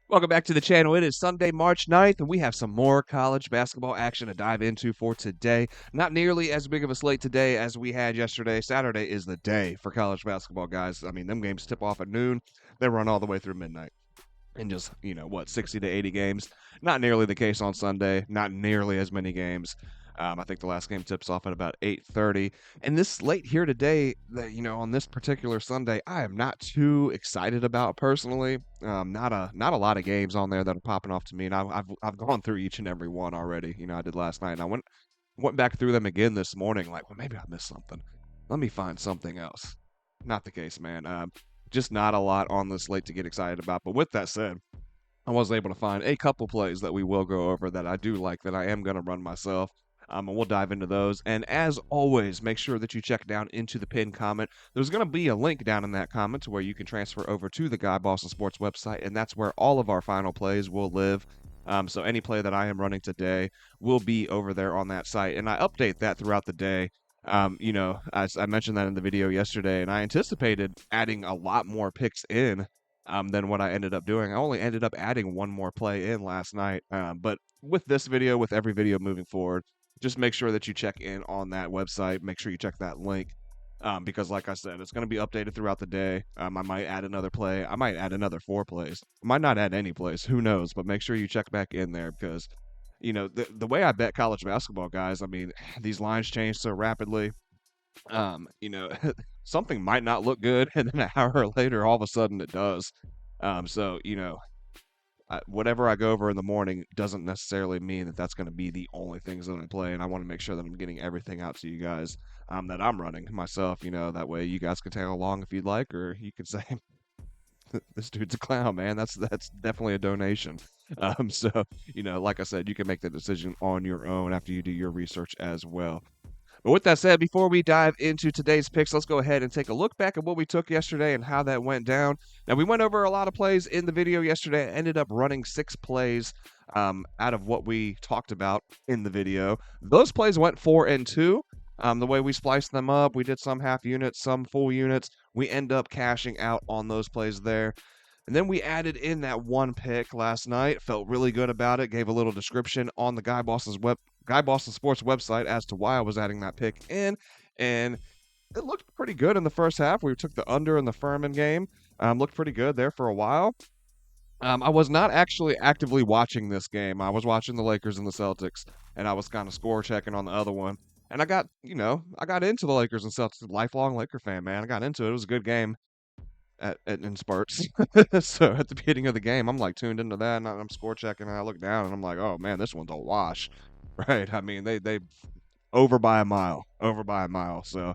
Welcome back to the channel. It is Sunday, March 9th, and we have some more college basketball action to dive into for today. Not nearly as big of a slate today as we had yesterday. Saturday is the day for college basketball, guys. I mean, them games tip off at noon. They run all the way through midnight. And just, 60 to 80 games. Not nearly the case on Sunday. Not nearly as many games. I think the last game tips off at about 8:30. And this slate here today, on this particular Sunday, I am not too excited about personally. Not a lot of games on there that are popping off to me, and I've gone through each and every one already. I did last night, and I went back through them again this morning. Like, well, maybe I missed something. Let me find something else. Not the case, man. Just not a lot on the slate to get excited about. But with that said, I was able to find a couple plays that we will go over that I do like that I am going to run myself. And we'll dive into those. And as always, make sure that you check down into the pinned comment. There's going to be a link down in that comment to where you can transfer over to the Guy Boston Sports website, and that's where all of our final plays will live. So any play that I am running today will be over there on that site, and I update that throughout the day. As I mentioned that in the video yesterday, and I anticipated adding a lot more picks in than what I ended up doing. I only ended up adding one more play in last night. But with this video, with every video moving forward, just make sure that you check in on that website. Make sure you check that link because, like I said, it's going to be updated throughout the day. I might add another play. I might add another 4 plays. I might not add any plays. Who knows? But make sure you check back in there because the way I bet college basketball, guys, I mean, these lines change so rapidly. Um, you know, something might not look good, and then an hour later, all of a sudden it does. So, whatever I go over in the morning doesn't necessarily mean that that's going to be the only things that I play, and I want to make sure that I'm getting everything out to you guys that I'm running myself. That way you guys can tag along if you'd like, or you could say, "This dude's a clown, man." That's definitely a donation. So like I said, you can make the decision on your own after you do your research as well. But with that said, before we dive into today's picks, let's go ahead and take a look back at what we took yesterday and how that went down. Now, we went over a lot of plays in the video yesterday. I ended up running 6 plays out of what we talked about in the video. Those plays went 4 and 2. The way we spliced them up, we did some half units, some full units. We end up cashing out on those plays there. And then we added in that one pick last night. Felt really good about it. Gave a little description on the Guy Boston Sports website as to why I was adding that pick in, and it looked pretty good in the first half. We took the under in the Furman game. Looked pretty good there for a while. I was not actually actively watching this game. I was watching the Lakers and the Celtics, and I was kind of score checking on the other one. And I got into the Lakers and Celtics. Lifelong Laker fan, man. I got into it. It was a good game in spurts. So at the beginning of the game, I'm like tuned into that, and I'm score checking, and I look down, and I'm like, oh man, this one's a wash, right? I mean, they over by a mile, over by a mile. So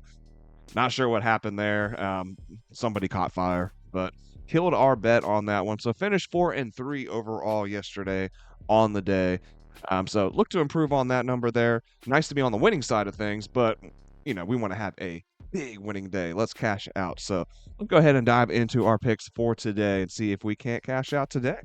not sure what happened there. Somebody caught fire, but killed our bet on that one. So finished 4 and 3 overall yesterday on the day. So look to improve on that number there. Nice to be on the winning side of things, but we want to have a big winning day. Let's cash out. So let's go ahead and dive into our picks for today and see if we can't cash out today.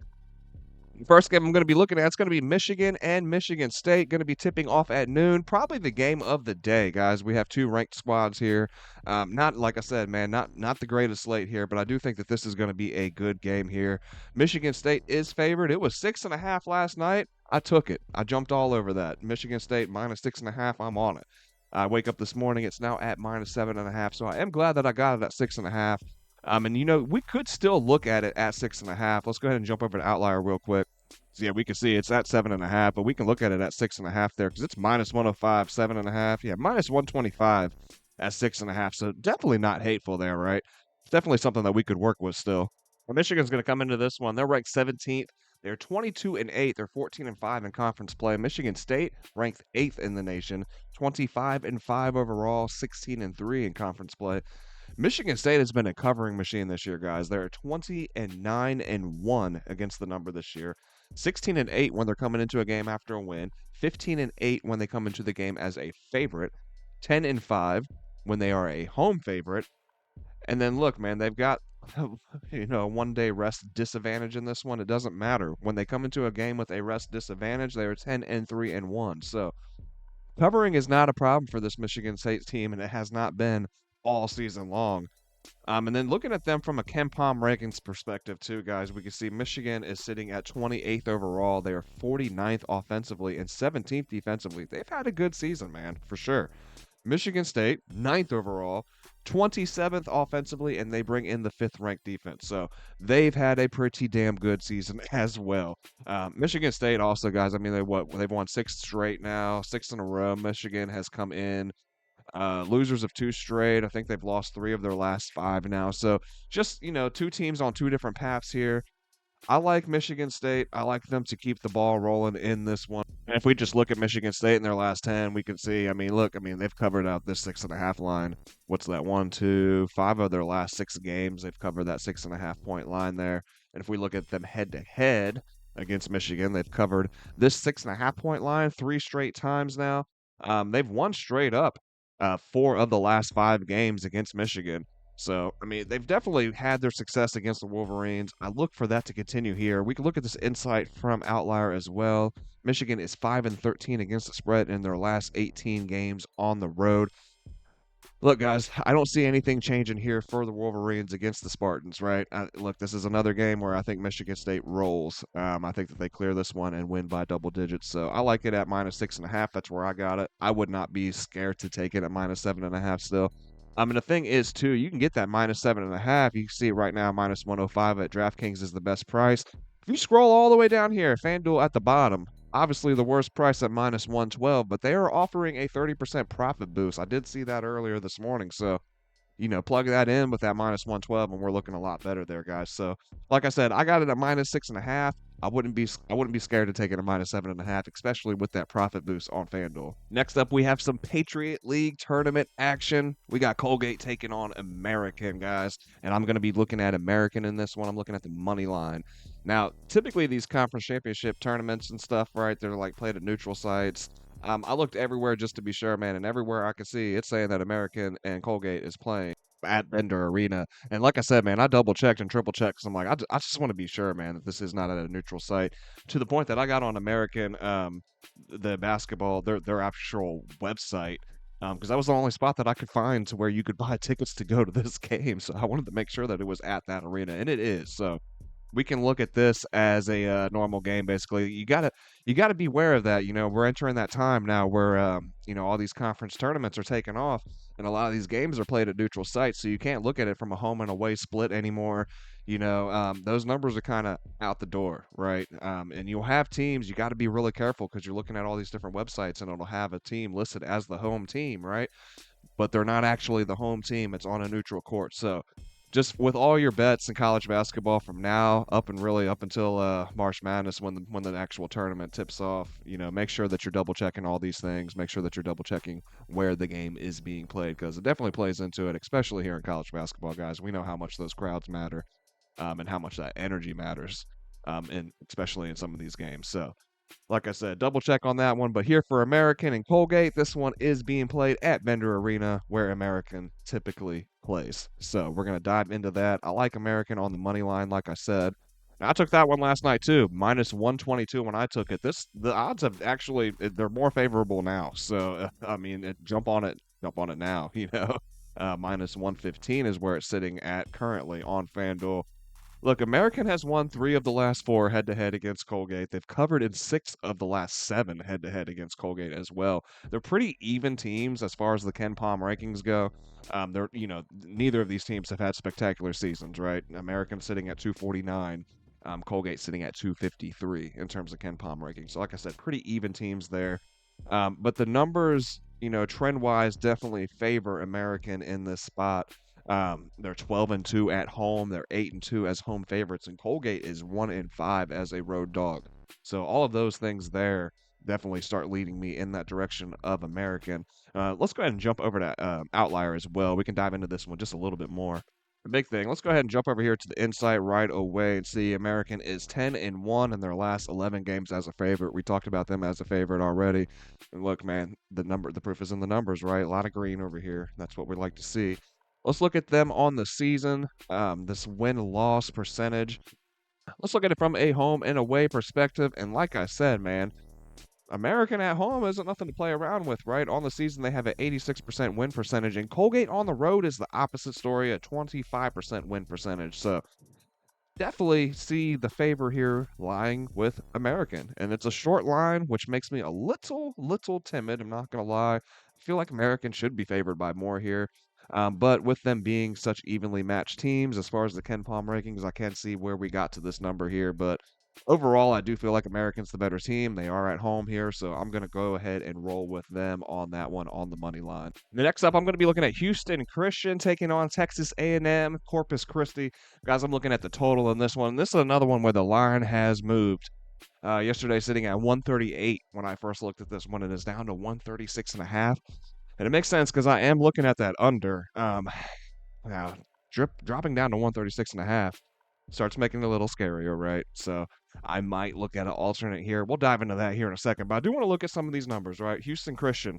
First game I'm going to be looking at, it's going to be Michigan and Michigan State, going to be tipping off at noon. Probably the game of the day, guys. We have 2 ranked squads here. Not, like I said, man, not the greatest slate here, but I do think that this is going to be a good game here. Michigan State is favored. It was 6.5 last night. I took it. I jumped all over that. Michigan State minus 6.5. I'm on it. I wake up this morning. It's now at minus 7.5. So I am glad that I got it at 6.5. And we could still look at it at 6.5. Let's go ahead and jump over to Outlier real quick. So yeah, we can see it's at 7.5, but we can look at it at 6.5 there because it's minus 105, 7.5. Yeah, minus 125 at 6.5. So definitely not hateful there, right? It's definitely something that we could work with still. Well, Michigan's going to come into this one. They're ranked 17th. They're 22-8. They're 14-5 in conference play. Michigan State ranked 8th in the nation, 25-5 overall, 16-3 in conference play. Michigan State has been a covering machine this year, guys. They're 20-9-1 against the number this year. 16-8 when they're coming into a game after a win. 15-8 when they come into the game as a favorite. 10-5 when they are a home favorite. And then look, man, they've got a 1-day rest disadvantage in this one. It doesn't matter. When they come into a game with a rest disadvantage, they are 10-3-1. So covering is not a problem for this Michigan State team, and it has not been all season long. And then looking at them from a Ken Palm rankings perspective, too, guys, we can see Michigan is sitting at 28th overall. They are 49th offensively and 17th defensively. They've had a good season, man, for sure. Michigan State, 9th overall, 27th offensively, and they bring in the 5th ranked defense. So they've had a pretty damn good season as well. Michigan State also, guys, I mean, they've won 6 straight now, 6 in a row. Michigan has come in losers of 2 straight. I think they've lost 3 of their last 5 now. So just, 2 teams on 2 different paths here. I like Michigan State. I like them to keep the ball rolling in this one. And if we just look at Michigan State in their last 10, we can see, they've covered out this 6.5 line. What's that? 1, 2, 5 of their last 6 games. They've covered that 6.5 point line there. And if we look at them head to head against Michigan, they've covered this 6.5 point line 3 straight times now. They've won straight up 4 of the last 5 games against Michigan. So, they've definitely had their success against the Wolverines. I look for that to continue here. We can look at this insight from Outlier as well. Michigan is 5-13 against the spread in their last 18 games on the road. Look, guys, I don't see anything changing here for the Wolverines against the Spartans, right? Look, this is another game where I think Michigan State rolls. I think that they clear this one and win by double digits. So I like it at -6.5. That's where I got it. I would not be scared to take it at -7.5 still. The thing is, too, you can get that -7.5. You can see it right now, -105 at DraftKings is the best price. If you scroll all the way down here, FanDuel at the bottom, obviously the worst price at -112, but they are offering a 30% profit boost. I did see that earlier this morning. So, plug that in with that -112, and we're looking a lot better there, guys. So, like I said, I got it at -6.5. I wouldn't be scared to take it at -7.5, especially with that profit boost on FanDuel. Next up, we have some Patriot League tournament action. We got Colgate taking on American, guys, and I'm going to be looking at American in this one. I'm looking at the money line. Now, typically these conference championship tournaments and stuff, right? They're like played at neutral sites. I looked everywhere just to be sure, man, and everywhere I could see, it's saying that American and Colgate is playing at Bender Arena. And like I said, man, I double checked and triple checked. So I'm like, I just want to be sure, man, that this is not at a neutral site. To the point that I got on American, the basketball, their actual website, because that was the only spot that I could find to where you could buy tickets to go to this game. So I wanted to make sure that it was at that arena, and it is. So we can look at this as a normal game. Basically, you gotta be aware of that. We're entering that time now where all these conference tournaments are taking off, and a lot of these games are played at neutral sites, so you can't look at it from a home and away split anymore. Those numbers are kind of out the door, right? And you'll have teams. You got to be really careful because you're looking at all these different websites, and it'll have a team listed as the home team, right? But they're not actually the home team. It's on a neutral court. So just with all your bets in college basketball from now up and really up until March Madness when the actual tournament tips off, make sure that you're double checking all these things. Make sure that you're double checking where the game is being played because it definitely plays into it, especially here in college basketball, guys. We know how much those crowds matter and how much that energy matters, and especially in some of these games. So like I said, double check on that one. But here for American and Colgate, this one is being played at Bender Arena, where American typically plays. So we're going to dive into that. I like American on the money line, like I said. Now, I took that one last night too, -122 when I took it. The odds have actually they're more favorable now. So jump on it now. -115 is where it's sitting at currently on FanDuel. Look, American has won 3 of the last 4 head-to-head against Colgate. They've covered in 6 of the last 7 head-to-head against Colgate as well. They're pretty even teams as far as the Ken Palm rankings go. Neither of these teams have had spectacular seasons, right? American sitting at 249, Colgate sitting at 253 in terms of Ken Palm rankings. So, like I said, pretty even teams there. But the numbers, trend-wise, definitely favor American in this spot. They're 12-2 at home. They're 8-2 as home favorites, and Colgate is 1-5 as a road dog. So all of those things there definitely start leading me in that direction of American. Let's go ahead and jump over to Outlier as well. We can dive into this one just a little bit more. The big thing. Let's go ahead and jump over here to the insight right away and see American is 10-1 in their last 11 games as a favorite. We talked about them as a favorite already. And look, man, the proof is in the numbers, right? A lot of green over here. That's what we like to see. Let's look at them on the season, this win-loss percentage. Let's look at it from a home and away perspective. And like I said, man, American at home isn't nothing to play around with, right? On the season, they have an 86% win percentage, and Colgate on the road is the opposite story, a 25% win percentage. So definitely see the favor here lying with American. And it's a short line, which makes me a little timid. I'm not going to lie. I feel like American should be favored by more here. But with them being such evenly matched teams, as far as the Ken Palm rankings, I can't see where we got to this number here. But overall, I do feel like American's the better team. They are at home here, so I'm going to go ahead and roll with them on that one on the money line. The next up, I'm going to be looking at Houston Christian taking on Texas A&M Corpus Christi. Guys, I'm looking at the total in this one. This is another one where the line has moved. Yesterday, sitting at 138 when I first looked at this one, and is down to 136.5. And it makes sense because I am looking at that under. Now, dropping down to 136.5 starts making it a little scarier, right? So I might look at an alternate here. We'll dive into that here in a second, but I do want to look at some of these numbers, right? Houston Christian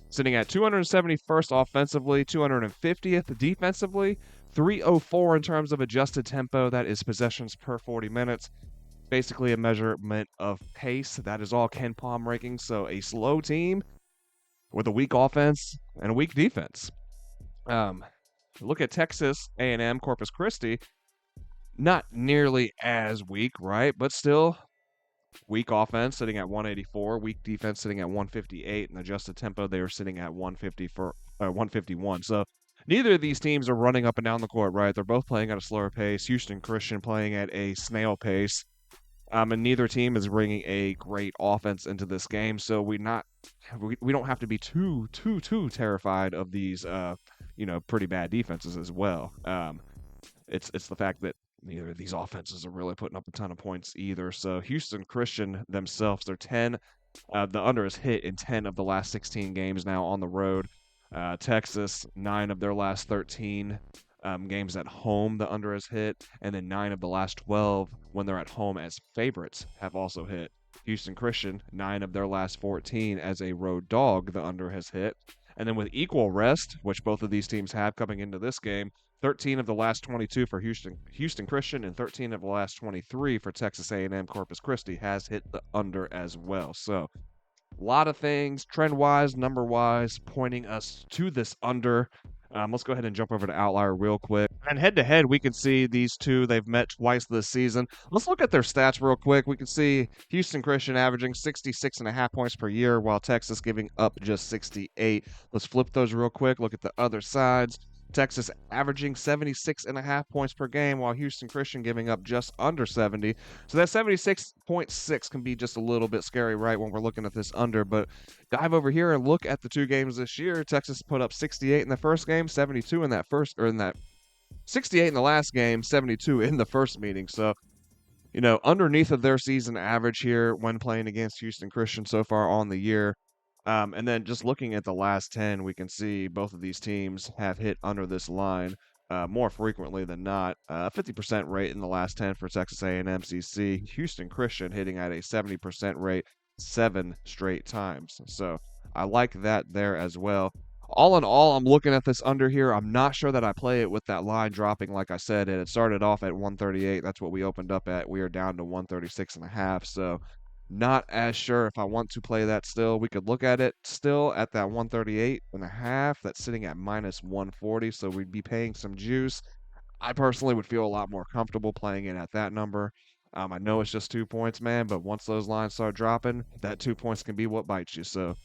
sitting at 271st offensively, 250th defensively, 304 in terms of adjusted tempo. That is possessions per 40 minutes. Basically a measurement of pace. That is all Ken Palm rankings. So a slow team with a weak offense and a weak defense. Look at Texas A&M Corpus Christi. Not nearly as weak, right? But still weak offense sitting at 184, weak defense sitting at 158, and adjusted tempo they were sitting at 151. So neither of these teams are running up and down the court, right? They're both playing at a slower pace. Houston Christian playing at a snail pace. And neither team is bringing a great offense into this game, so we don't have to be too terrified of these pretty bad defenses as well. It's the fact that neither of these offenses are really putting up a ton of points either. So Houston Christian themselves, they're 10. The under is hit in 10 of the last 16 games now on the road. Texas, 9 of their last 13 games at home, the under has hit. And then 9 of the last 12 when they're at home as favorites have also hit. Houston Christian, 9 of their last 14 as a road dog, the under has hit. And then with equal rest, which both of these teams have coming into this game, 13 of the last 22 for Houston Christian and 13 of the last 23 for Texas A&M Corpus Christi has hit the under as well. So a lot of things trend-wise, number-wise, pointing us to this under. Let's go ahead and jump over to Outlier real quick. And head-to-head, we can see these two, they've met twice this season. Let's look at their stats real quick. We can see Houston Christian averaging 66.5 points per year, while Texas giving up just 68. Let's flip those real quick. Look at the other sides. Texas averaging 76.5 points per game, while Houston Christian giving up just under 70. So that 76.6 can be just a little bit scary, right, when we're looking at this under. But dive over here and look at the two games this year. Texas put up 68 in the first game, 72 in that 68 in the last game, 72 in the first meeting. So, underneath of their season average here when playing against Houston Christian so far on the year. And then just looking at the last 10, we can see both of these teams have hit under this line more frequently than not. 50% rate in the last 10 for Texas A&M CC. Houston Christian hitting at a 70% rate 7 straight times. So I like that there as well. All in all, I'm looking at this under here. I'm not sure that I play it with that line dropping, like I said. It started off at 138. That's what we opened up at. We are down to 136.5. So not as sure if I want to play that still. We could look at it still at that 138.5. That's sitting at minus 140, so we'd be paying some juice. I personally would feel a lot more comfortable playing it at that number. I know it's just 2 points, man, but once those lines start dropping, that 2 points can be what bites you. So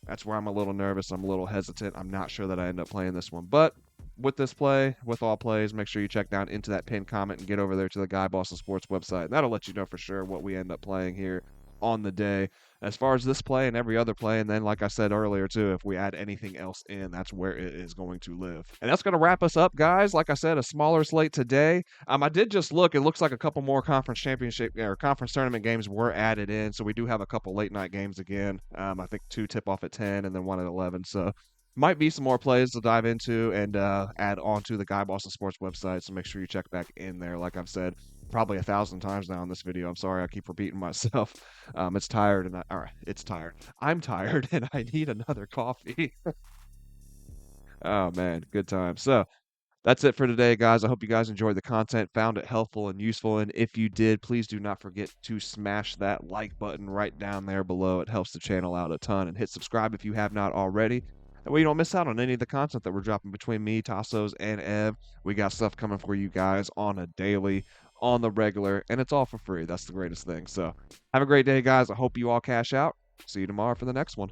that's where I'm a little nervous. I'm a little hesitant. I'm not sure that I end up playing this one. But with this play, with all plays, make sure you check down into that pinned comment and get over there to the Guy Boston Sports website. And that'll let you know for sure what we end up playing here on the day as far as this play and every other play. And then, like I said earlier too, if we add anything else in, that's where it is going to live. And that's going to wrap us up, guys. Like I said, a smaller slate today. I did just look. It looks like a couple more conference championship or conference tournament games were added in, so we do have a couple late night games again. I think 2 tip off at 10 and then 1 at 11. So might be some more plays to dive into and add on to the Guy Boston Sports website. So make sure you check back in there. Like I've said probably 1,000 times now in this video. I'm sorry, I keep repeating myself. It's tired and it's tired. I'm tired and I need another coffee. Oh man, good time. So That's it for today, guys. I hope you guys enjoyed the content, found it helpful and useful. And if you did, please do not forget to smash that like button right down there below. It helps the channel out a ton. And hit subscribe if you have not already. That way you don't miss out on any of the content that we're dropping between me, Tassos, and Ev. We got stuff coming for you guys on a daily, on the regular, and it's all for free. That's the greatest thing. So have a great day, guys. I hope you all cash out. See you tomorrow for the next one.